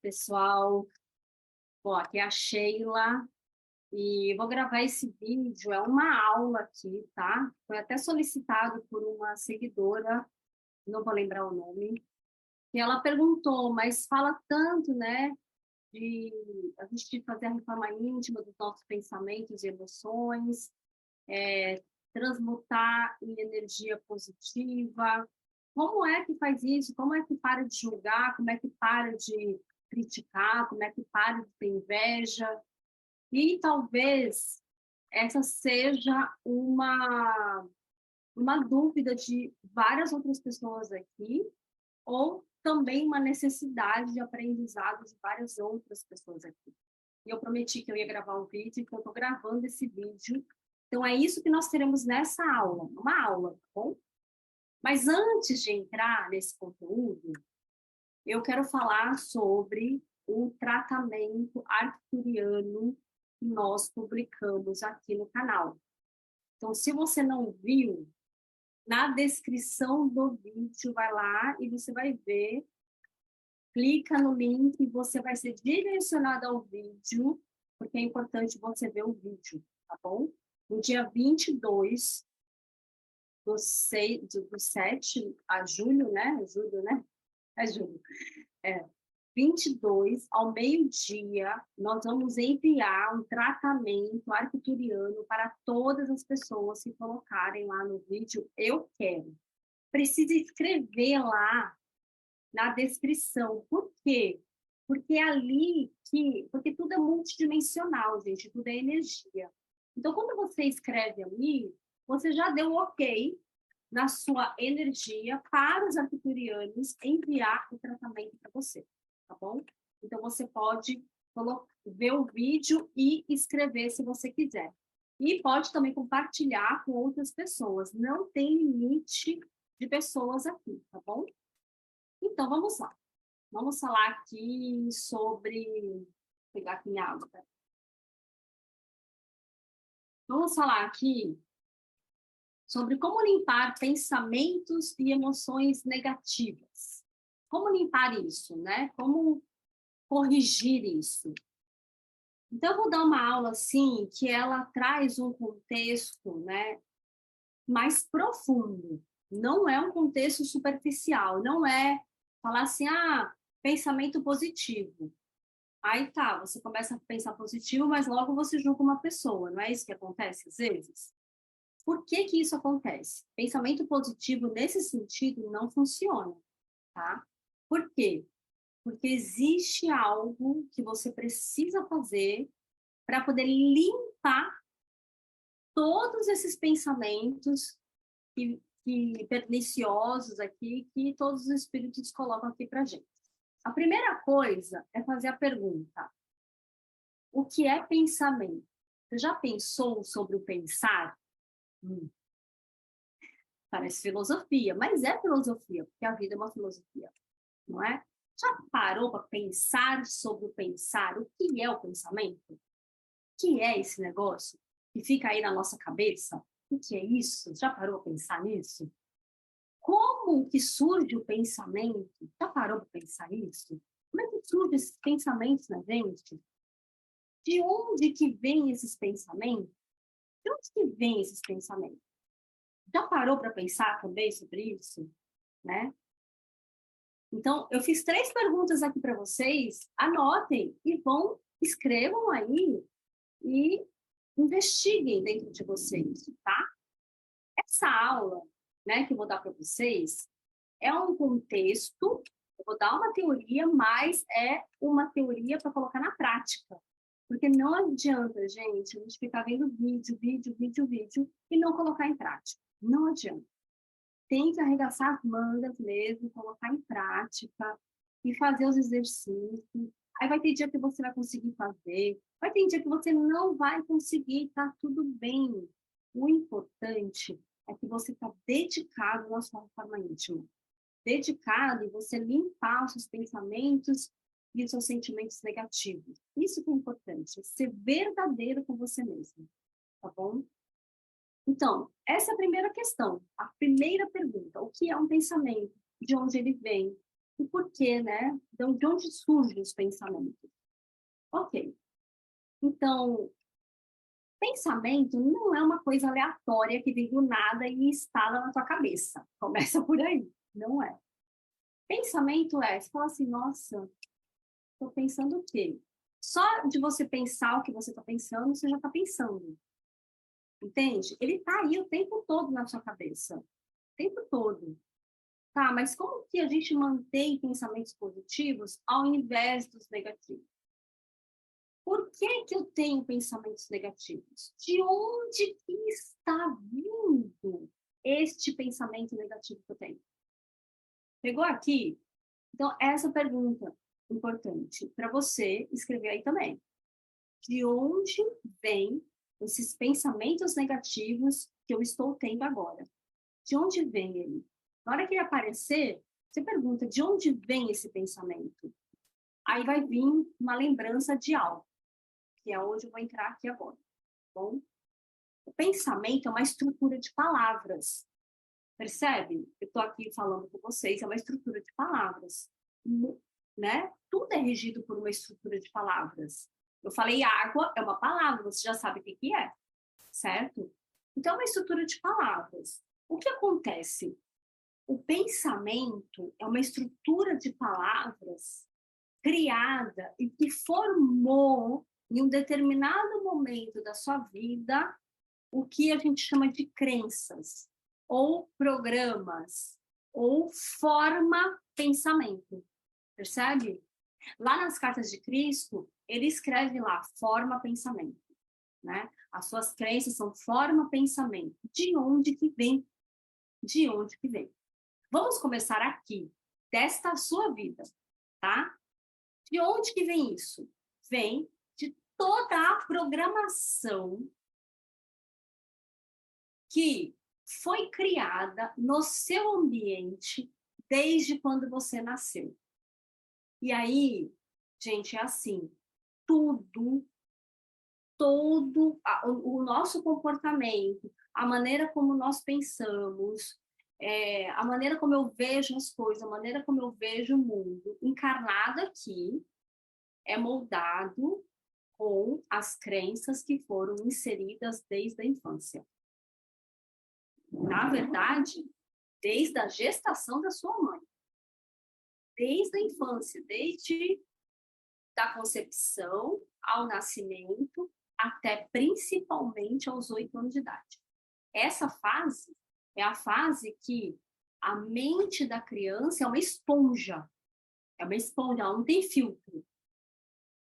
pessoal. Bom, aqui é a Sheila e vou gravar esse vídeo. É uma aula aqui, tá? Foi até solicitado por uma seguidora, não vou lembrar o nome, que ela perguntou, mas fala tanto, né, de a gente fazer a reforma íntima dos nossos pensamentos e emoções, transmutar em energia positiva. Como é que faz isso? Como é que para de julgar? Como é que para de criticar? Como é que para de ter inveja? E talvez essa seja uma dúvida de várias outras pessoas aqui, ou também uma necessidade de aprendizado de várias outras pessoas aqui. E eu prometi que eu ia gravar um vídeo, então eu estou gravando esse vídeo. Então é isso que nós teremos nessa aula, uma aula, tá bom? Mas antes de entrar nesse conteúdo, eu quero falar sobre o tratamento arcturiano que nós publicamos aqui no canal. Então, se você não viu, na descrição do vídeo, vai lá e você vai ver, clica no link e você vai ser direcionado ao vídeo, porque é importante você ver o vídeo, tá bom? No dia 22 do 7 a julho, né? Julho, né? É julho. É, 22, ao meio-dia, nós vamos enviar um tratamento arcturiano para todas as pessoas que colocarem lá no vídeo "eu quero". Precisa escrever lá na descrição. Por quê? Porque é ali porque tudo é multidimensional, gente, tudo é energia. Então, quando você escreve ali, você já deu ok na sua energia para os arcturianos enviar o tratamento para você, tá bom? Então, você pode ver o vídeo e escrever se você quiser. E pode também compartilhar com outras pessoas. Não tem limite de pessoas aqui, tá bom? Então, vamos lá. Vamos falar aqui sobre... Vou pegar aqui minha água. Tá? Vamos falar aqui sobre como limpar pensamentos e emoções negativas. Como limpar isso, né? Como corrigir isso. Então, eu vou dar uma aula, assim, que ela traz um contexto, né, mais profundo. Não é um contexto superficial, não é falar assim, pensamento positivo. Aí tá, você começa a pensar positivo, mas logo você julga uma pessoa, não é isso que acontece às vezes? Por que que isso acontece? Pensamento positivo, nesse sentido, não funciona, tá? Por quê? Porque existe algo que você precisa fazer para poder limpar todos esses pensamentos perniciosos aqui, que todos os espíritos colocam aqui para gente. A primeira coisa é fazer a pergunta: o que é pensamento? Você já pensou sobre o pensar? Parece filosofia, mas é filosofia, porque a vida é uma filosofia, não é? Já parou para pensar sobre o pensar? O que é o pensamento? O que é esse negócio que fica aí na nossa cabeça? O que é isso? Já parou para pensar nisso? Como que surge o pensamento? Já parou para pensar nisso? Como é que surgem esses pensamentos na gente? De onde que vêm esses pensamentos? De onde que vêm esses pensamentos? Já parou para pensar também sobre isso? Né? Então, eu fiz 3 perguntas aqui para vocês, anotem e escrevam aí e investiguem dentro de vocês, tá? Essa aula, né, que eu vou dar para vocês, é um contexto, eu vou dar uma teoria, mas é uma teoria para colocar na prática. Porque não adianta, gente, a gente ficar vendo vídeo e não colocar em prática. Não adianta. Tem que arregaçar as mangas mesmo, colocar em prática e fazer os exercícios. Aí vai ter dia que você vai conseguir fazer, vai ter dia que você não vai conseguir, tá tudo bem. O importante é que você está dedicado na sua reforma íntima. Dedicado em você limpar os seus pensamentos e os seus sentimentos negativos. Isso que é importante, ser verdadeiro com você mesmo, tá bom? Então, essa é a primeira questão, a primeira pergunta: o que é um pensamento? De onde ele vem? E por quê, né? Então, de onde surgem os pensamentos? Ok. Então, pensamento não é uma coisa aleatória que vem do nada e instala na tua cabeça. Começa por aí. Não é. Pensamento é, você fala assim, nossa, estou pensando o quê? Só de você pensar o que você está pensando, você já está pensando. Entende? Ele está aí o tempo todo na sua cabeça. O tempo todo. Tá, mas como que a gente mantém pensamentos positivos ao invés dos negativos? Por que que eu tenho pensamentos negativos? De onde que está vindo este pensamento negativo que eu tenho? Pegou aqui? Então, essa pergunta importante para você escrever aí também. De onde vem esses pensamentos negativos que eu estou tendo agora? De onde vem ele? Na hora que ele aparecer, você pergunta de onde vem esse pensamento? Aí vai vir uma lembrança de algo, que é onde eu vou entrar aqui agora, tá bom? O pensamento é uma estrutura de palavras, percebe? Eu estou aqui falando com vocês, é uma estrutura de palavras, né? Tudo é regido por uma estrutura de palavras. Eu falei água, é uma palavra, você já sabe o que que é, certo? Então, é uma estrutura de palavras. O que acontece? O pensamento é uma estrutura de palavras criada e que formou, em um determinado momento da sua vida, o que a gente chama de crenças, ou programas, ou forma pensamento. Percebe? Lá nas cartas de Cristo, ele escreve lá, forma pensamento. Né? As suas crenças são forma pensamento. De onde que vem? De onde que vem? Vamos começar aqui, desta sua vida, tá? De onde que vem isso? Vem de toda a programação que foi criada no seu ambiente desde quando você nasceu. E aí, gente, é assim, tudo, o nosso comportamento, a maneira como nós pensamos, a maneira como eu vejo as coisas, a maneira como eu vejo o mundo, encarnado aqui, é moldado com as crenças que foram inseridas desde a infância. Na verdade, desde a gestação da sua mãe. Desde a infância, desde da concepção ao nascimento, até principalmente aos 8 anos de idade. Essa fase é a fase que a mente da criança é uma esponja, ela não tem filtro.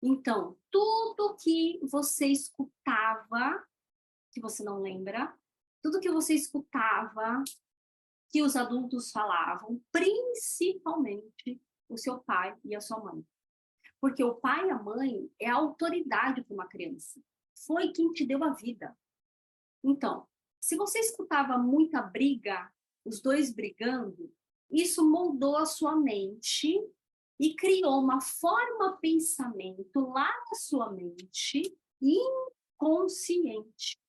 Então, tudo que você escutava, que você não lembra, tudo que você escutava, que os adultos falavam, principalmente o seu pai e a sua mãe. Porque o pai e a mãe é a autoridade para uma criança. Foi quem te deu a vida. Então, se você escutava muita briga, os dois brigando, isso moldou a sua mente e criou uma forma pensamento lá na sua mente inconsciente.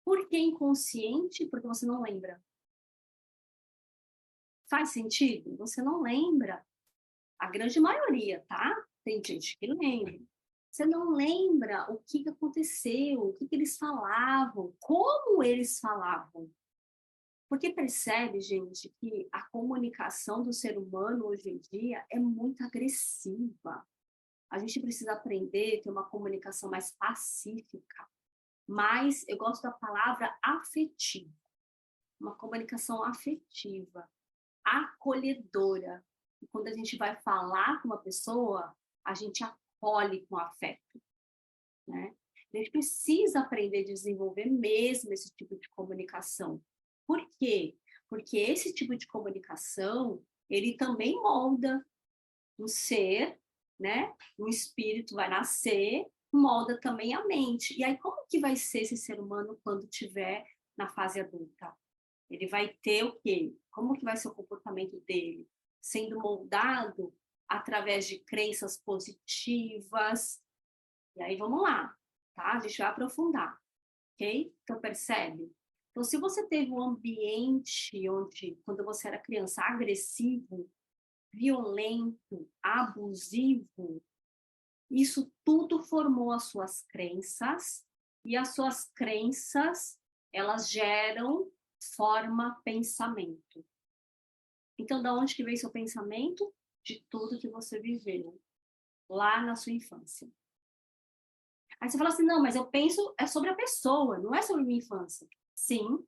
Por que inconsciente? Porque você não lembra. Faz sentido? Você não lembra. A grande maioria, tá? Tem gente que lembra. Você não lembra o que aconteceu, o que eles falavam, como eles falavam. Porque percebe, gente, que a comunicação do ser humano hoje em dia é muito agressiva. A gente precisa aprender a ter uma comunicação mais pacífica. Mas eu gosto da palavra afetiva. Uma comunicação afetiva, acolhedora. E quando a gente vai falar com uma pessoa, a gente acolhe com afeto, né? A gente precisa aprender a desenvolver mesmo esse tipo de comunicação. Por quê? Porque esse tipo de comunicação, ele também molda um ser, né? Um espírito vai nascer, molda também a mente. E aí, como que vai ser esse ser humano quando tiver na fase adulta? Ele vai ter o quê? Como que vai ser o comportamento dele? Sendo moldado através de crenças positivas. E aí, vamos lá, tá? A gente vai aprofundar, ok? Então, percebe? Então, se você teve um ambiente onde, quando você era criança, agressivo, violento, abusivo, isso tudo formou as suas crenças, e as suas crenças, elas geram forma pensamento. Então, da onde que veio seu pensamento? De tudo que você viveu lá na sua infância. Aí você fala assim, não, mas eu penso é sobre a pessoa, não é sobre a minha infância. Sim,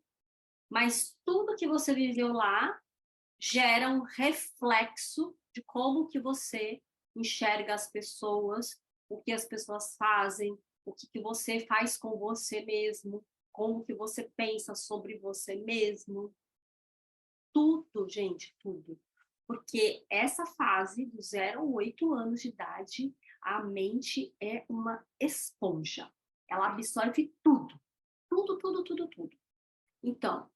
mas tudo que você viveu lá gera um reflexo de como que você enxerga as pessoas, o que as pessoas fazem, o que você faz com você mesmo, como que você pensa sobre você mesmo. Tudo, gente, tudo. Porque essa fase, do 0 ao 8 anos de idade, a mente é uma esponja. Ela absorve tudo. Tudo, tudo, tudo, tudo. Então,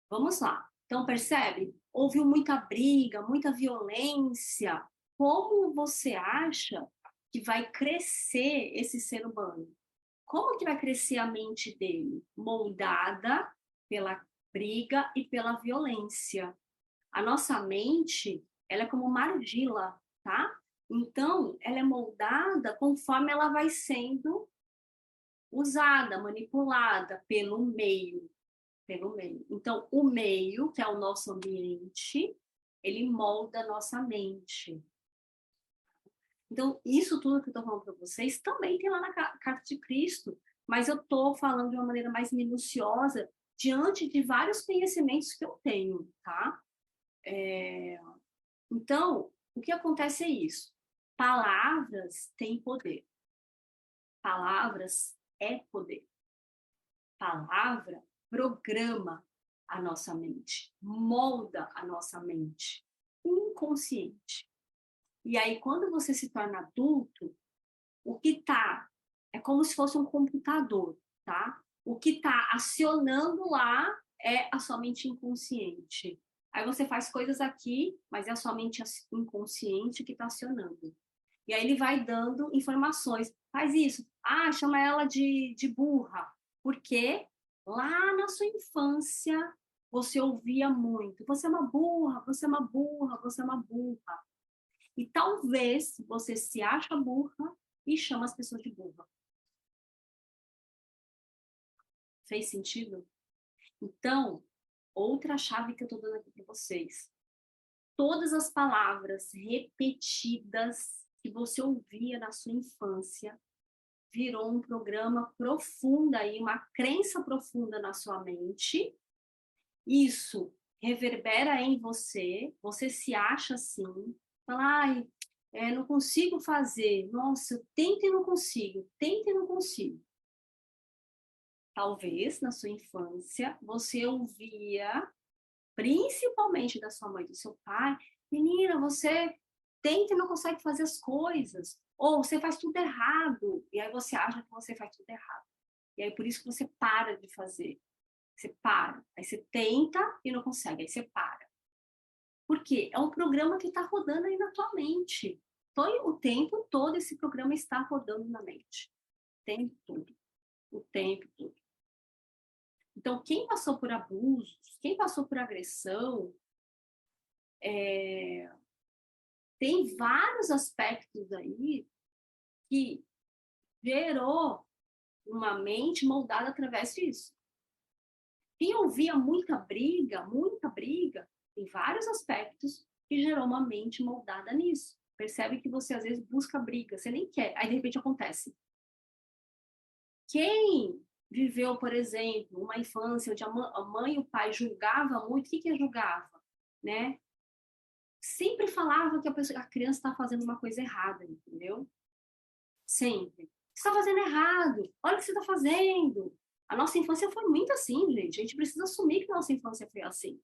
vamos lá. Então, percebe? Houve muita briga, muita violência. Como você acha que vai crescer esse ser humano? Como que vai crescer a mente dele? Moldada pela briga e pela violência. A nossa mente, ela é como uma argila, tá? Então, ela é moldada conforme ela vai sendo usada, manipulada pelo meio, pelo meio. Então, o meio, que é o nosso ambiente, ele molda a nossa mente. Então, isso tudo que eu estou falando para vocês também tem lá na Carta de Cristo, mas eu estou falando de uma maneira mais minuciosa diante de vários conhecimentos que eu tenho, tá? Então, o que acontece é isso. Palavras têm poder. Palavras é poder. Palavra programa a nossa mente, molda a nossa mente, inconsciente. E aí, quando você se torna adulto, o que está é como se fosse um computador, tá? O que está acionando lá é a sua mente inconsciente. Aí você faz coisas aqui, mas é a sua mente inconsciente que está acionando. E aí ele vai dando informações. Faz isso. Ah, chama ela de burra. Porque lá na sua infância você ouvia muito. Você é uma burra, você é uma burra, você é uma burra. E talvez você se acha burra e chama as pessoas de burra. Fez sentido? Então, outra chave que eu estou dando aqui para vocês. Todas as palavras repetidas que você ouvia na sua infância virou um programa profundo aí, uma crença profunda na sua mente. Isso reverbera em você, você se acha assim, fala, ai, não consigo fazer, nossa, eu tento e não consigo, tento e não consigo. Talvez na sua infância você ouvia, principalmente da sua mãe e do seu pai, menina, você tenta e não consegue fazer as coisas, ou você faz tudo errado, e aí você acha que você faz tudo errado. E aí por isso que você para de fazer. Você para, aí você tenta e não consegue, aí você para. Por quê? É um programa que está rodando aí na tua mente. O tempo todo esse programa está rodando na mente. O tempo todo. O tempo todo. Então, quem passou por abusos, quem passou por agressão, tem vários aspectos aí que gerou uma mente moldada através disso. Quem ouvia muita briga, tem vários aspectos que gerou uma mente moldada nisso. Percebe que você às vezes busca briga, você nem quer, aí de repente acontece. Quem viveu, por exemplo, uma infância onde a mãe e o pai julgavam muito, o que julgava? Né? Sempre falava que a criança está fazendo uma coisa errada, entendeu? Sempre. Você está fazendo errado, olha o que você está fazendo. A nossa infância foi muito assim, gente. A gente precisa assumir que a nossa infância foi assim.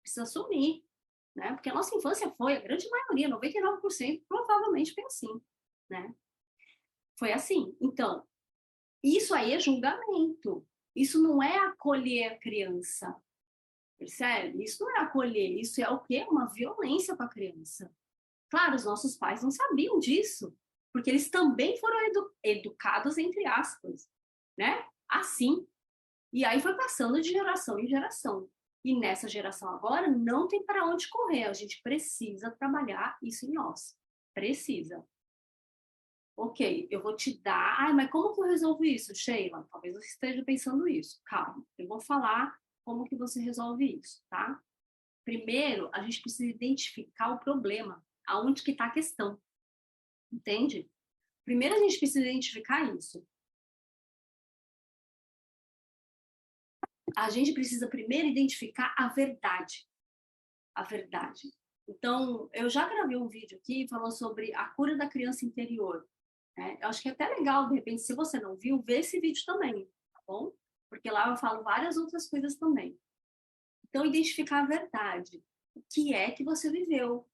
Precisa assumir, né? Porque a nossa infância foi, a grande maioria, 99%, provavelmente foi assim, né? Foi assim. Então, isso aí é julgamento. Isso não é acolher a criança, percebe? Isso não é acolher, isso é o quê? Uma violência para a criança. Claro, os nossos pais não sabiam disso, porque eles também foram educados, entre aspas, né? Assim. E aí foi passando de geração em geração. E nessa geração agora, não tem para onde correr. A gente precisa trabalhar isso em nós. Precisa. Ok, eu vou te dar. Ai, mas como que eu resolvo isso, Sheila? Talvez você esteja pensando isso. Calma, eu vou falar como que você resolve isso, tá? Primeiro, a gente precisa identificar o problema, aonde que está a questão, entende? Primeiro a gente precisa identificar isso. A gente precisa primeiro identificar a verdade. A verdade. Então, eu já gravei um vídeo aqui falando sobre a cura da criança interior. Né? Eu acho que é até legal, de repente, se você não viu, ver esse vídeo também, tá bom? Porque lá eu falo várias outras coisas também. Então, identificar a verdade. O que é que você viveu?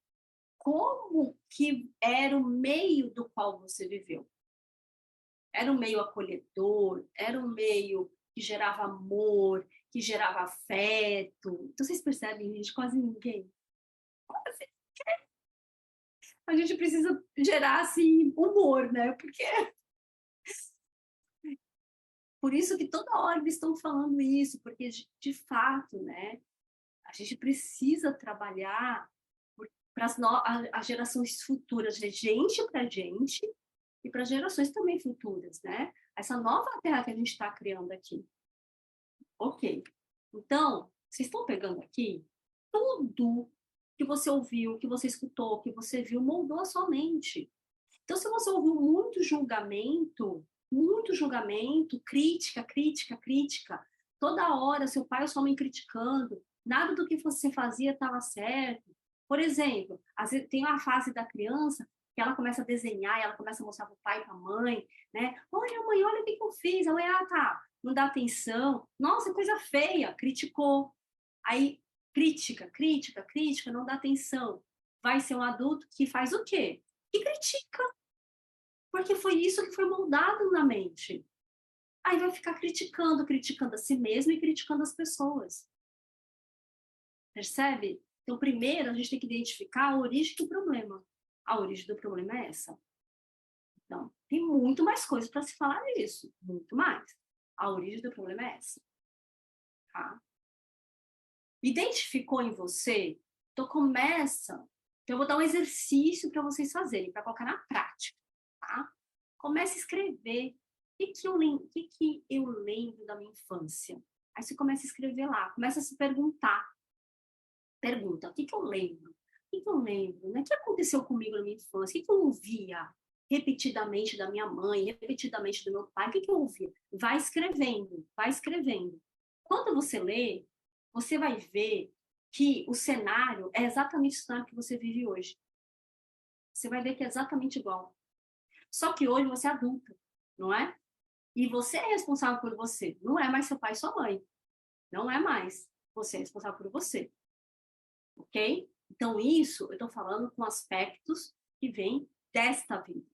Como que era o meio do qual você viveu? Era um meio acolhedor? Era um meio que gerava amor, que gerava afeto? Então, vocês percebem, gente, quase ninguém. A gente precisa gerar, assim, humor, né? Porque por isso que toda hora eles estão falando isso, porque, de fato, né? A gente precisa trabalhar para as gerações futuras, de gente para gente, e para gerações também futuras, né? Essa nova terra que a gente está criando aqui. Ok. Então, vocês estão pegando aqui tudo que você ouviu, que você escutou, que você viu, moldou a sua mente. Então, se você ouviu muito julgamento, crítica, crítica, crítica, toda hora seu pai ou sua mãe criticando, nada do que você fazia estava certo. Por exemplo, às vezes tem uma fase da criança que ela começa a desenhar, e ela começa a mostrar para o pai e para a mãe, né? Olha, mãe, olha o que eu fiz. A mãe, tá, não dá atenção. Nossa, coisa feia, criticou. Aí, crítica, crítica, crítica, não dá atenção. Vai ser um adulto que faz o quê? Que critica. Porque foi isso que foi moldado na mente. Aí vai ficar criticando, criticando a si mesmo e criticando as pessoas. Percebe? Então, primeiro, a gente tem que identificar a origem do problema. A origem do problema é essa. Então, tem muito mais coisa para se falar nisso. Muito mais. A origem do problema é essa. Tá? Identificou em você? Então, começa. Então, eu vou dar um exercício para vocês fazerem, para colocar na prática. Tá? Comece a escrever. O que eu lembro da minha infância? Aí você começa a escrever lá, começa a se perguntar. Pergunta, o que eu lembro? O que eu lembro? Né? O que aconteceu comigo na minha infância? O que eu ouvia repetidamente da minha mãe, repetidamente do meu pai? O que eu ouvia? Vai escrevendo, vai escrevendo. Quando você lê, você vai ver que o cenário é exatamente o cenário que você vive hoje. Você vai ver que é exatamente igual. Só que hoje você é adulta, não é? E você é responsável por você. Não é mais seu pai e sua mãe. Não é mais. Você é responsável por você. Ok? Então, isso eu estou falando com aspectos que vêm desta vida.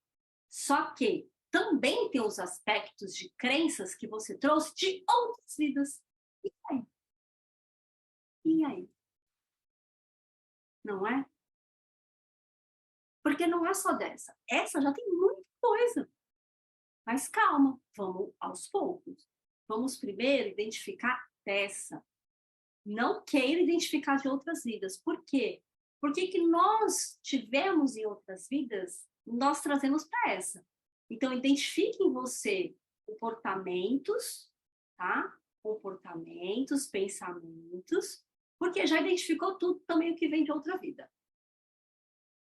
Só que também tem os aspectos de crenças que você trouxe de outras vidas. E aí? E aí? Não é? Porque não é só dessa. Essa já tem muita coisa. Mas calma, vamos aos poucos. Vamos primeiro identificar dessa. Não queira identificar de outras vidas. Por quê? Porque que nós tivemos em outras vidas, nós trazemos para essa. Então, identifique em você comportamentos, tá? Comportamentos, pensamentos, porque já identificou tudo também o que vem de outra vida,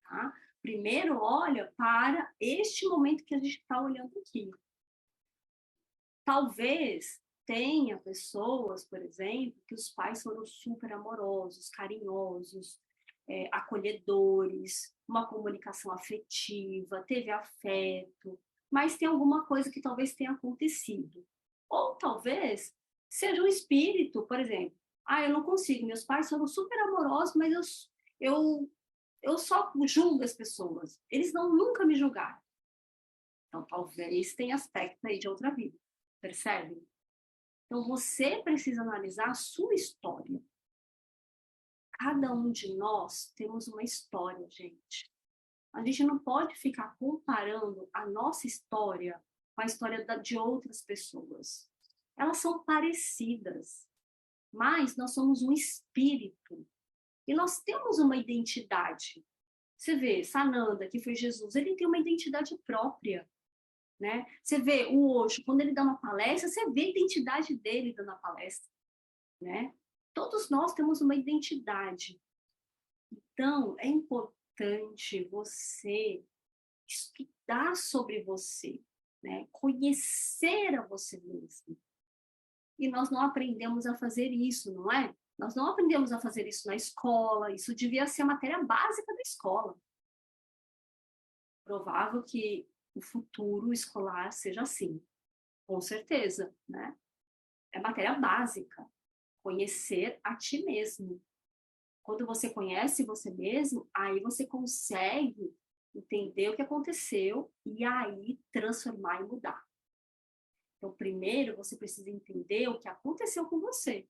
tá? Primeiro, olha para este momento que a gente está olhando aqui. Talvez tenha pessoas, por exemplo, que os pais foram super amorosos, carinhosos, acolhedores, uma comunicação afetiva, teve afeto, mas tem alguma coisa que talvez tenha acontecido. Ou talvez seja um espírito, por exemplo. Eu não consigo, meus pais foram super amorosos, mas eu, eu só julgo as pessoas. Eles nunca me julgaram. Então, talvez tenha aspecto aí de outra vida. Percebe? Então, você precisa analisar a sua história. Cada um de nós temos uma história, gente. A gente não pode ficar comparando a nossa história com a história de outras pessoas. Elas são parecidas, mas nós somos um espírito. E nós temos uma identidade. Você vê, Sananda, que foi Jesus, ele tem uma identidade própria, né? Você vê o Osho, quando ele dá uma palestra, você vê a identidade dele dando a palestra, né? Todos nós temos uma identidade. Então, é importante você estudar sobre você, né? Conhecer a você mesmo. E nós não aprendemos a fazer isso, não é? Nós não aprendemos a fazer isso na escola, isso devia ser a matéria básica da escola. Provável que o futuro escolar seja assim, com certeza, né? É matéria básica, conhecer a ti mesmo. Quando você conhece você mesmo, aí você consegue entender o que aconteceu e aí transformar e mudar. Então, primeiro você precisa entender o que aconteceu com você,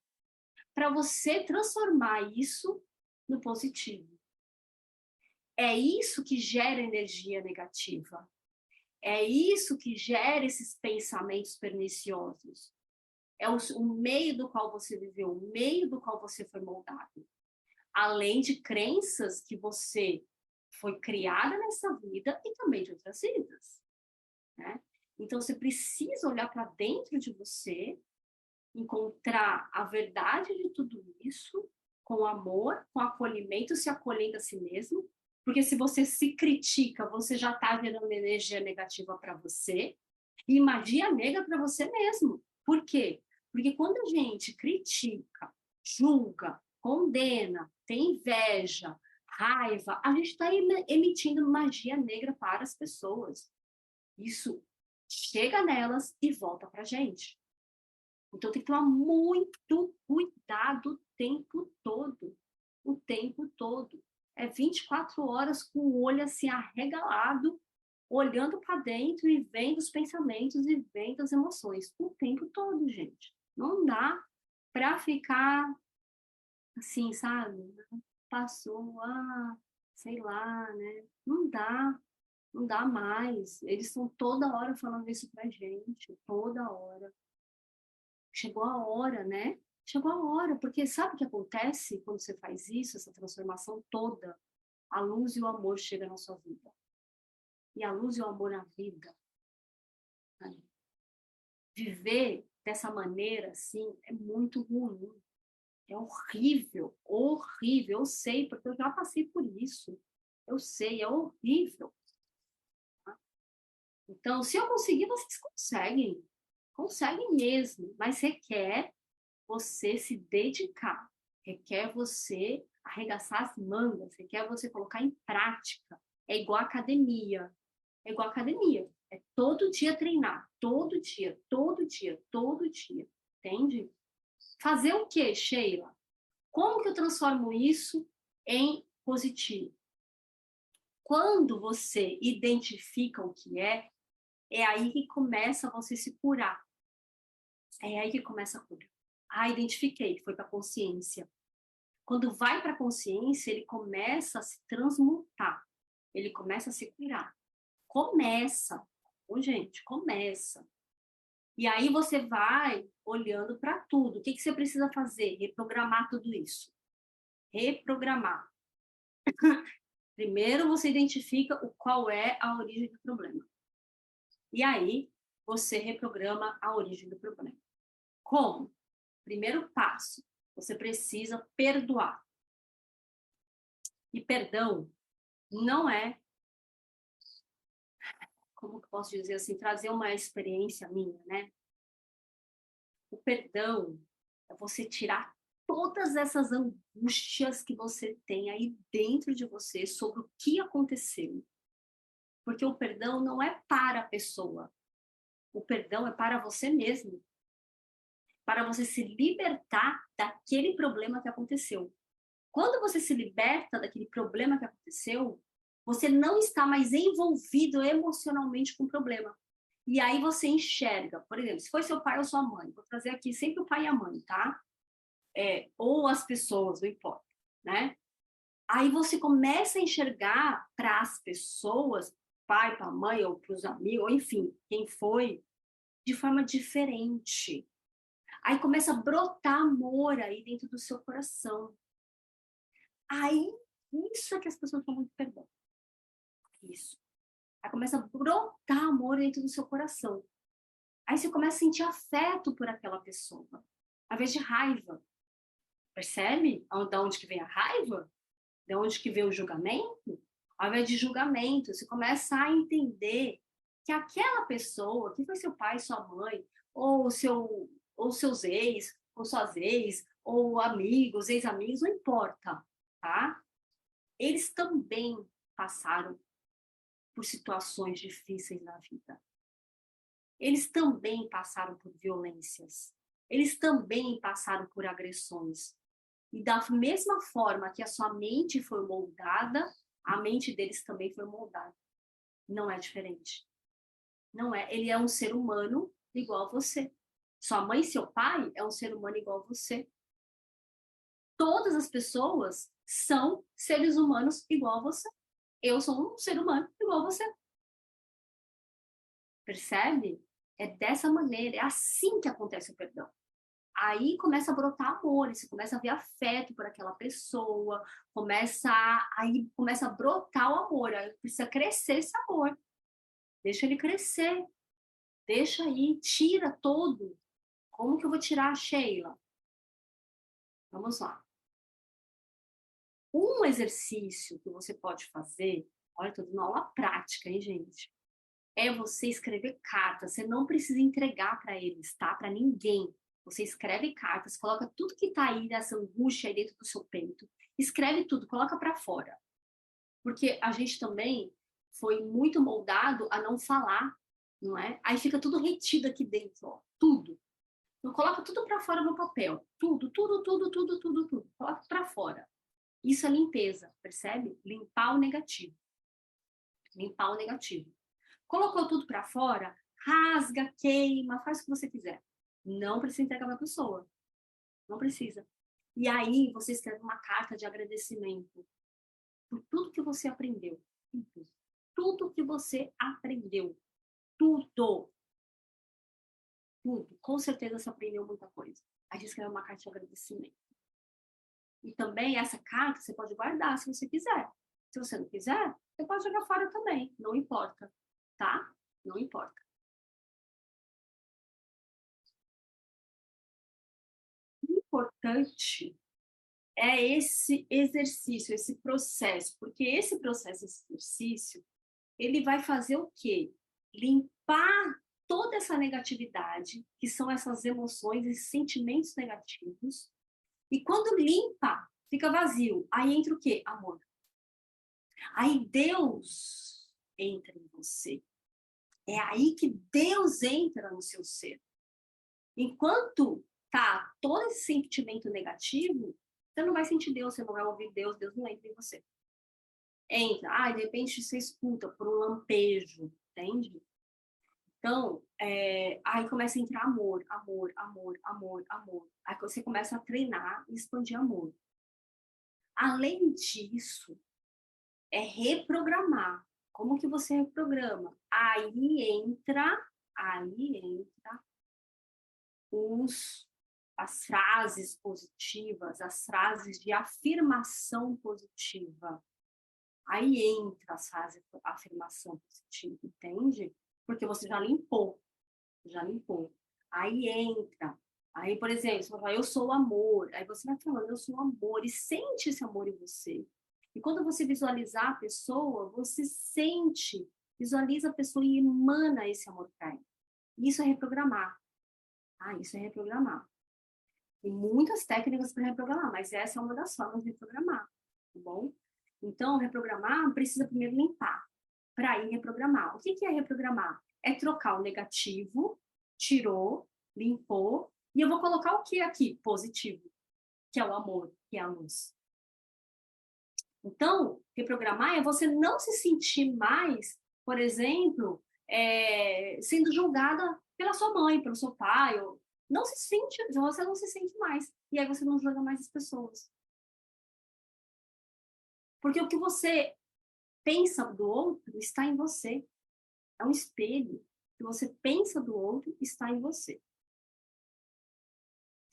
para você transformar isso no positivo. É isso que gera energia negativa. É isso que gera esses pensamentos perniciosos. É o meio do qual você viveu, o meio do qual você foi moldado. Além de crenças que você foi criada nessa vida e também de outras vidas, né? Então, você precisa olhar para dentro de você, encontrar a verdade de tudo isso, com amor, com acolhimento, se acolhendo a si mesmo, porque se você se critica, você já está gerando energia negativa para você e magia negra para você mesmo. Por quê? Porque quando a gente critica, julga, condena, tem inveja, raiva, a gente está emitindo magia negra para as pessoas. Isso chega nelas e volta para a gente. Então tem que tomar muito cuidado o tempo todo. O tempo todo. É 24 horas com o olho assim arregalado, olhando para dentro e vendo os pensamentos e vendo as emoções. O tempo todo, gente. Não dá para ficar assim, sabe? Passou, sei lá, né? Não dá. Não dá mais. Eles estão toda hora falando isso pra gente. Toda hora. Chegou a hora, né? Chegou a hora, porque sabe o que acontece quando você faz isso, essa transformação toda? A luz e o amor chegam na sua vida. E a luz e o amor na vida. Né? Viver dessa maneira, assim, é muito ruim. É horrível, horrível. Eu sei, porque eu já passei por isso. Eu sei, é horrível. Tá? Então, se eu conseguir, vocês conseguem. Conseguem mesmo, mas requer você se dedicar, requer você arregaçar as mangas, requer você colocar em prática. É igual academia. É igual academia. É todo dia treinar. Todo dia, todo dia, todo dia. Entende? Fazer o quê, Sheila? Como que eu transformo isso em positivo? Quando você identifica o que é aí que começa você se curar. É aí que começa a cura. Identifiquei, foi para a consciência. Quando vai para a consciência, ele começa a se transmutar. Ele começa a se curar. Começa. Gente, começa. E aí você vai olhando para tudo. O que você precisa fazer? Reprogramar tudo isso. Reprogramar. Primeiro você identifica qual é a origem do problema. E aí você reprograma a origem do problema. Como? Primeiro passo, você precisa perdoar. E perdão não é, como que eu posso dizer assim, trazer uma experiência minha, né? O perdão é você tirar todas essas angústias que você tem aí dentro de você sobre o que aconteceu. Porque o perdão não é para a pessoa. O perdão é para você mesmo. Para você se libertar daquele problema que aconteceu. Quando você se liberta daquele problema que aconteceu, você não está mais envolvido emocionalmente com o problema. E aí você enxerga, por exemplo, se foi seu pai ou sua mãe, vou trazer aqui sempre o pai e a mãe, tá? Ou as pessoas, não importa, né? Aí você começa a enxergar para as pessoas, pai, para a mãe, ou para os amigos, ou enfim, quem foi, de forma diferente. Aí começa a brotar amor aí dentro do seu coração. Aí, isso é que as pessoas estão muito perdão. Isso. Aí começa a brotar amor dentro do seu coração. Aí você começa a sentir afeto por aquela pessoa, ao invés de raiva. Percebe de onde que vem a raiva? De onde que vem o julgamento? Ao invés de julgamento, você começa a entender que aquela pessoa, que foi seu pai, sua mãe, ou seus ex, ou suas ex, ou amigos, ex-amigos, não importa, tá? Eles também passaram por situações difíceis na vida. Eles também passaram por violências. Eles também passaram por agressões. E da mesma forma que a sua mente foi moldada, a mente deles também foi moldada. Não é diferente. Não é. Ele é um ser humano igual a você. Sua mãe e seu pai é um ser humano igual a você. Todas as pessoas são seres humanos igual a você. Eu sou um ser humano igual a você. Percebe? É dessa maneira, é assim que acontece o perdão. Aí começa a brotar amor, você começa a ver afeto por aquela pessoa, aí começa a brotar o amor, aí precisa crescer esse amor. Deixa ele crescer, deixa aí, tira todo. Como que eu vou tirar a Sheila? Vamos lá. Um exercício que você pode fazer, olha, tô dando aula prática, hein, gente? É você escrever cartas. Você não precisa entregar para eles, tá? Para ninguém. Você escreve cartas, coloca tudo que tá aí dessa angústia aí dentro do seu peito. Escreve tudo, coloca para fora. Porque a gente também foi muito moldado a não falar, não é? Aí fica tudo retido aqui dentro, ó, tudo. Então coloca tudo para fora no papel. Tudo, tudo, tudo, tudo, tudo, tudo. Coloca para fora. Isso é limpeza, percebe? Limpar o negativo. Limpar o negativo. Colocou tudo para fora, rasga, queima, faz o que você quiser. Não precisa entregar para a pessoa. Não precisa. E aí você escreve uma carta de agradecimento por tudo que você aprendeu. Tudo que você aprendeu. Tudo. Tudo. Com certeza você aprendeu muita coisa. Aí você escreve uma carta de agradecimento. E também essa carta você pode guardar se você quiser. Se você não quiser, você pode jogar fora também. Não importa. Tá? Não importa. O importante é esse exercício, esse processo, porque esse processo, esse exercício, ele vai fazer o quê? Limpar toda essa negatividade, que são essas emoções, esses sentimentos negativos, e quando limpa, fica vazio. Aí entra o quê? Amor. Aí Deus entra em você. É aí que Deus entra no seu ser. Enquanto tá todo esse sentimento negativo, você não vai sentir Deus, você não vai ouvir Deus, Deus não entra em você. Entra, de repente você escuta por um lampejo, entende? Então, aí começa a entrar amor, amor, amor, amor, amor. Aí você começa a treinar e expandir amor. Além disso, é reprogramar. Como que você reprograma? Aí entra as frases positivas, as frases de afirmação positiva. Aí entra as frases de afirmação positiva, entende? Porque você já limpou, já limpou. Aí entra. Aí, por exemplo, você vai falar, eu sou o amor. Aí você vai falando, eu sou o amor. E sente esse amor em você. E quando você visualizar a pessoa, você sente, visualiza a pessoa e emana esse amor para ela. Isso é reprogramar. Isso é reprogramar. Tem muitas técnicas para reprogramar, mas essa é uma das formas de reprogramar, tá bom? Então, reprogramar precisa primeiro limpar, para ir reprogramar. O que é reprogramar? É trocar o negativo, tirou, limpou, e eu vou colocar o que aqui? Positivo, que é o amor, que é a luz. Então, reprogramar é você não se sentir mais, por exemplo, sendo julgada pela sua mãe, pelo seu pai, ou não se sente, você não se sente mais. E aí você não julga mais as pessoas. Porque o que você pensa do outro está em você. É um espelho. O que você pensa do outro está em você.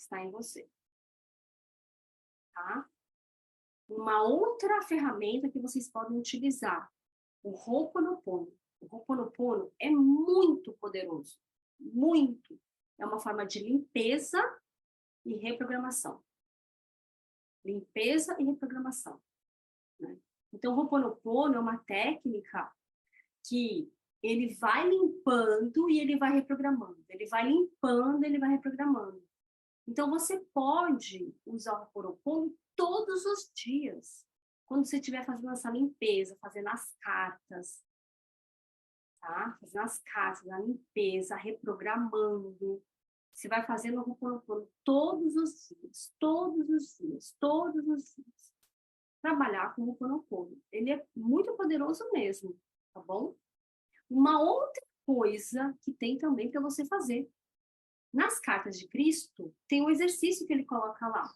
está em você, tá? Uma outra ferramenta que vocês podem utilizar, o Ho'oponopono. O Ho'oponopono é muito poderoso, muito. É uma forma de limpeza e reprogramação. Limpeza e reprogramação, né? Então, o Ho'oponopono é uma técnica que ele vai limpando e ele vai reprogramando. Ele vai limpando, ele vai reprogramando. Então, você pode usar o Ho'oponopono todos os dias. Quando você estiver fazendo essa limpeza, fazendo as cartas, tá? Fazendo as cartas, a limpeza, reprogramando. Você vai fazendo o Ho'oponopono todos os dias, todos os dias, todos os dias. Trabalhar com o Ho'oponopono. Ele é muito poderoso mesmo, tá bom? Uma outra coisa que tem também para você fazer. Nas cartas de Cristo, tem um exercício que ele coloca lá,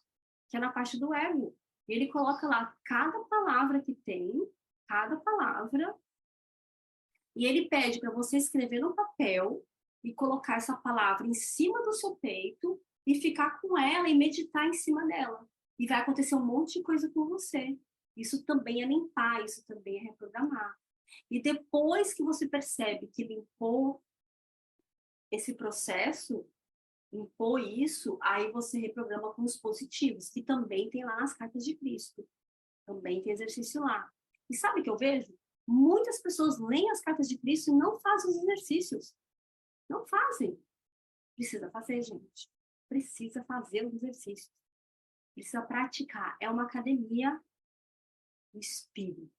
que é na parte do ego. Ele coloca lá cada palavra que tem, cada palavra, e ele pede para você escrever no papel e colocar essa palavra em cima do seu peito e ficar com ela e meditar em cima dela. E vai acontecer um monte de coisa com você. Isso também é limpar, isso também é reprogramar. E depois que você percebe que limpou esse processo, limpou isso, aí você reprograma com os positivos, que também tem lá nas cartas de Cristo. Também tem exercício lá. E sabe o que eu vejo? Muitas pessoas leem as cartas de Cristo e não fazem os exercícios. Não fazem. Precisa fazer, gente. Precisa fazer os exercícios. Precisa praticar. É uma academia do espírito.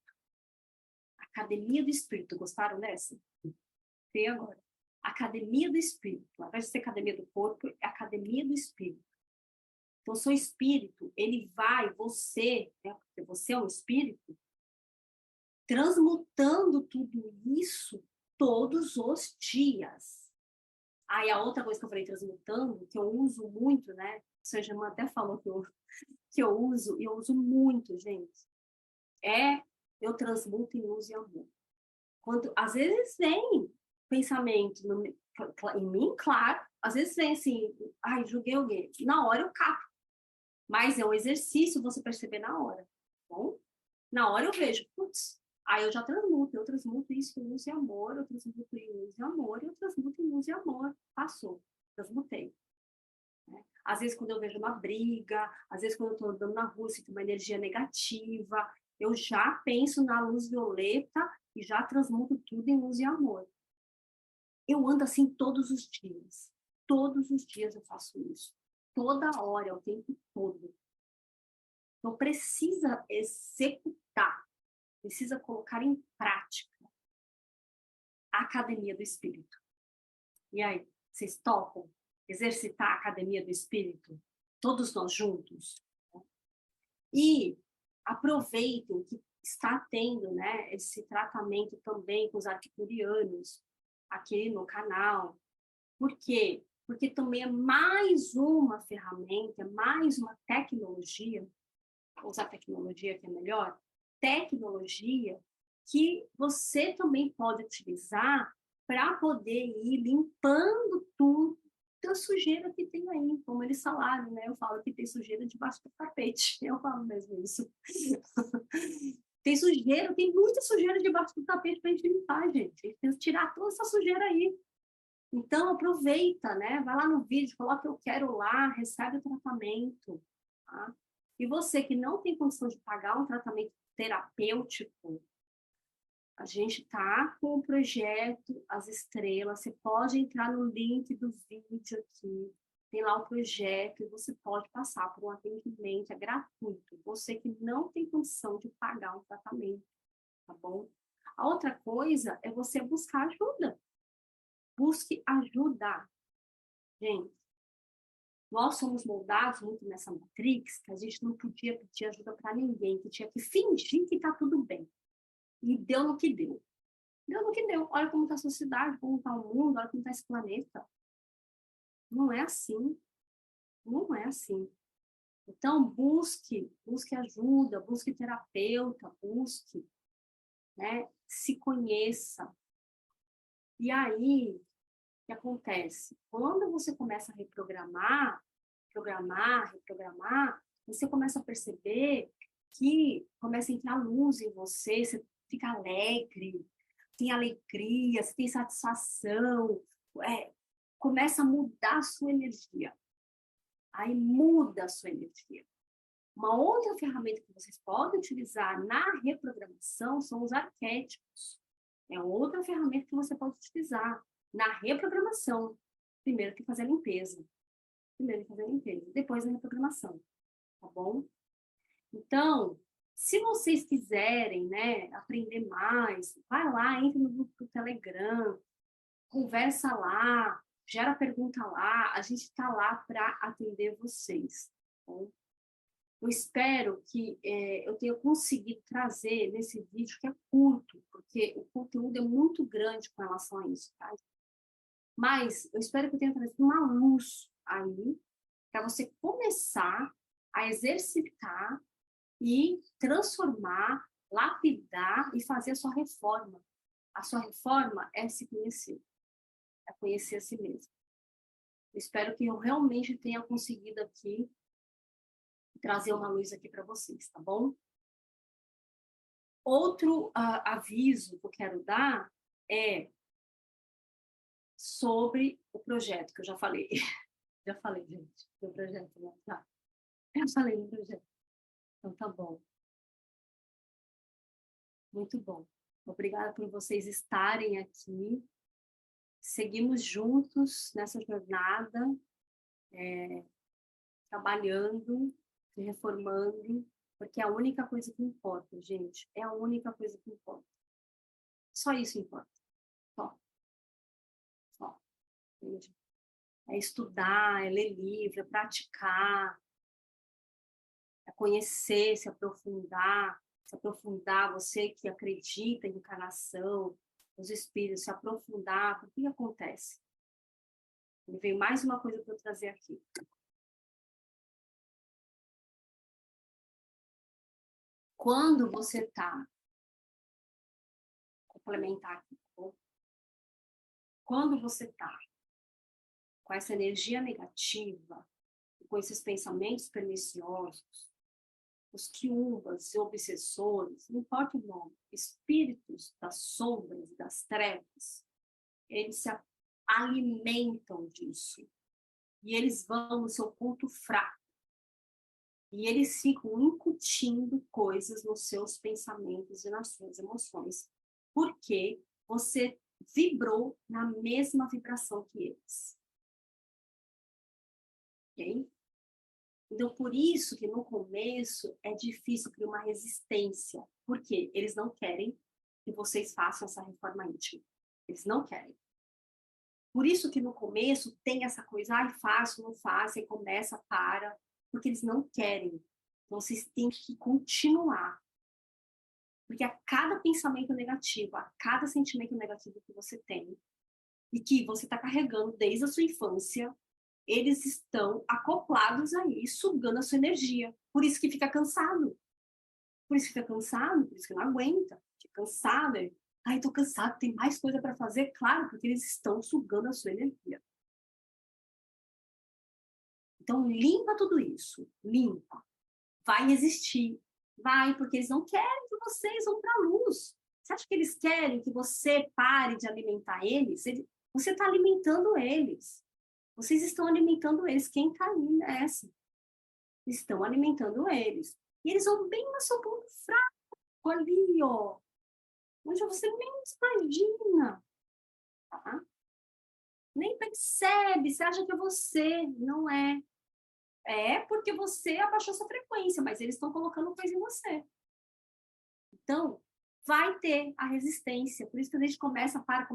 Academia do espírito. Gostaram dessa? Tem agora. Academia do espírito. Ao invés de ser academia do corpo, é academia do espírito. Então, o seu espírito, ele vai, você, né, porque você é um espírito, transmutando tudo isso todos os dias. Aí a outra coisa que eu falei, transmutando, que eu uso muito, né? O Sr. Germán até falou que eu uso, e eu uso muito, gente. Eu transmuto em luz e amor. Quando, às vezes vem pensamento em mim, claro. Às vezes vem assim, ai, julguei alguém. Na hora eu capo. Mas é um exercício você perceber na hora. Tá bom? Na hora eu vejo, putz, aí eu já transmuto. Eu transmuto isso em luz e amor, eu transmuto em luz e amor, eu transmuto em luz e amor. Passou, transmutei. Né? Às vezes, quando eu vejo uma briga, às vezes, quando eu estou andando na rua, sinto uma energia negativa, eu já penso na luz violeta e já transmuto tudo em luz e amor. Eu ando assim todos os dias. Todos os dias eu faço isso. Toda hora, o tempo todo. Então, precisa executar, precisa colocar em prática a academia do espírito. E aí, vocês topam exercitar a academia do espírito? Todos nós juntos? E aproveitem que está tendo, né, esse tratamento também com os arcturianos aqui no canal. Por quê? Porque também é mais uma ferramenta, mais uma tecnologia, vou usar tecnologia que é melhor, tecnologia que você também pode utilizar para poder ir limpando tudo da sujeira que tem aí, como eles falaram, né? Eu falo que tem sujeira debaixo do tapete, eu falo mesmo isso. Tem sujeira, tem muita sujeira debaixo do tapete para a gente limpar, gente. A gente tem que tirar toda essa sujeira aí. Então, aproveita, né? Vai lá no vídeo, coloca eu quero lá, recebe o tratamento, tá? E você que não tem condição de pagar um tratamento terapêutico, a gente tá com o projeto As Estrelas, você pode entrar no link do vídeo aqui, tem lá o projeto e você pode passar por um atendimento, é gratuito. Você que não tem condição de pagar um tratamento, tá bom? A outra coisa é você buscar ajuda. Busque ajuda. Gente, nós somos moldados muito nessa matrix que a gente não podia pedir ajuda para ninguém, que tinha que fingir que está tudo bem. E deu no que deu. Deu no que deu. Olha como está a sociedade, como está o mundo, olha como está esse planeta. Não é assim. Não é assim. Então, busque ajuda, busque terapeuta, busque, né? Se conheça. E aí, o que acontece? Quando você começa a reprogramar, programar, reprogramar, você começa a perceber que começa a entrar luz em você, você fica alegre, tem alegria, você tem satisfação, começa a mudar a sua energia. Aí muda a sua energia. Uma outra ferramenta que vocês podem utilizar na reprogramação são os arquétipos. É outra ferramenta que você pode utilizar na reprogramação. Primeiro que fazer a limpeza. Depois a reprogramação. Tá bom? Então, se vocês quiserem, né, aprender mais, vai lá, entra no grupo do Telegram, conversa lá, gera pergunta lá, a gente está lá para atender vocês. Tá bom? Eu espero que eu tenha conseguido trazer nesse vídeo, que é curto, porque o conteúdo é muito grande com relação a isso, tá? Mas eu espero que eu tenha trazido uma luz aí, para você começar a exercitar e transformar, lapidar e fazer a sua reforma. A sua reforma é se conhecer, é conhecer a si mesmo. Eu espero que eu realmente tenha conseguido aqui trazer uma luz aqui para vocês, tá bom? Outro aviso que eu quero dar é sobre o projeto, que eu já falei. Já falei, gente, do projeto, né? Tá. Já falei do projeto. Então, tá bom. Muito bom. Obrigada por vocês estarem aqui. Seguimos juntos nessa jornada, trabalhando, se reformando, porque é a única coisa que importa, gente. É a única coisa que importa. Só isso importa. Só. Só. Entende? É estudar, é ler livro, é praticar, é conhecer, se aprofundar, você que acredita em encarnação, os espíritos, se aprofundar, o que acontece? Me veio mais uma coisa para eu trazer aqui. Quando você está, complementar aqui, tá? Quando você está com essa energia negativa, com esses pensamentos perniciosos, os quiumbas e obsessores, não importa o nome, espíritos das sombras e das trevas, eles se alimentam disso. E eles vão no seu ponto fraco. E eles ficam incutindo coisas nos seus pensamentos e nas suas emoções. Porque você vibrou na mesma vibração que eles. Ok? Então, por isso que no começo é difícil criar uma resistência. Por quê? Eles não querem que vocês façam essa reforma íntima. Eles não querem. Por isso que no começo tem essa coisa, faço, não faço, e começa, para, porque eles não querem. Então, vocês têm que continuar. Porque a cada pensamento negativo, a cada sentimento negativo que você tem, e que você está carregando desde a sua infância, eles estão acoplados aí, sugando a sua energia. Por isso que fica cansado. Por isso que fica cansado, por isso que não aguenta. Fica cansado. Tô cansado, tem mais coisa para fazer? Claro, porque eles estão sugando a sua energia. Então, limpa tudo isso. Limpa. Vai existir. Vai, porque eles não querem que vocês vão para a luz. Você acha que eles querem que você pare de alimentar eles? Você está alimentando eles. Vocês estão alimentando eles. Quem está aí nessa? Estão alimentando eles. E eles vão bem no seu ponto fraco, ali, ó. Onde você nem imagina. Tá? Nem percebe. Você acha que é você. Não é. É porque você abaixou sua frequência, mas eles estão colocando coisa em você. Então, vai ter a resistência. Por isso que a gente começa, para,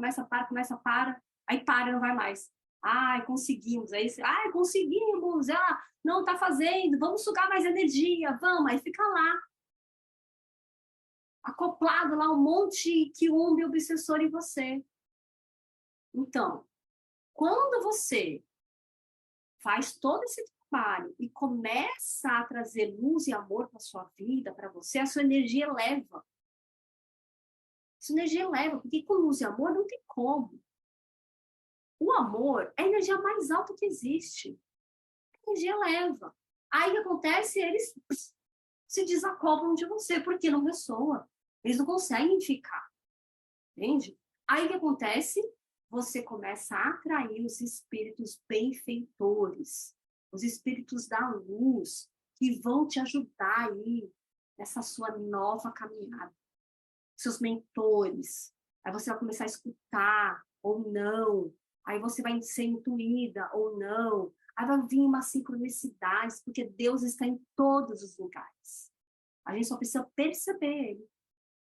aí para, não vai mais. Conseguimos. Aí, conseguimos. Não, tá fazendo. Vamos sugar mais energia. Vamos. Aí fica lá. Acoplado lá um monte de quiumba e obsessor em você. Então, quando você faz todo esse trabalho e começa a trazer luz e amor para sua vida, para você, a sua energia eleva. Sua energia eleva, porque com luz e amor não tem como. O amor é a energia mais alta que existe. energia leva. Aí o que acontece? Eles se desacoplam de você, porque não ressoa. Eles não conseguem ficar, entende? Aí o que acontece? Você começa a atrair os espíritos benfeitores, os espíritos da luz, que vão te ajudar aí nessa sua nova caminhada. Seus mentores. Aí você vai começar a escutar ou não. Aí você vai ser intuída ou não. Aí vai vir uma sincronicidade, porque Deus está em todos os lugares. A gente só precisa perceber ele.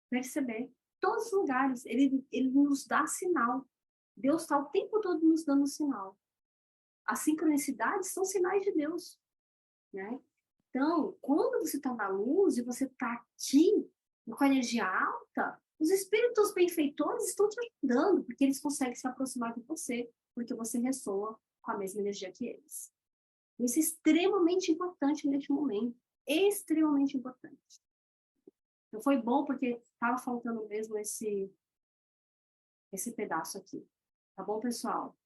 Perceber. Todos os lugares. Ele nos dá sinal. Deus está o tempo todo nos dando sinal. As sincronicidades são sinais de Deus, né? Então, quando você está na luz e você está aqui, com a energia alta, os espíritos benfeitores estão te ajudando, porque eles conseguem se aproximar de você, porque você ressoa com a mesma energia que eles. Isso é extremamente importante neste momento. Extremamente importante. Então, foi bom porque estava faltando mesmo esse pedaço aqui. Tá bom, pessoal?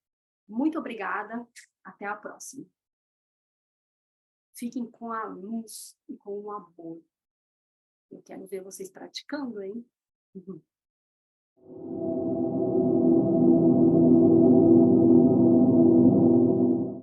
Muito obrigada. Até a próxima. Fiquem com a luz e com o amor. Eu quero ver vocês praticando, hein?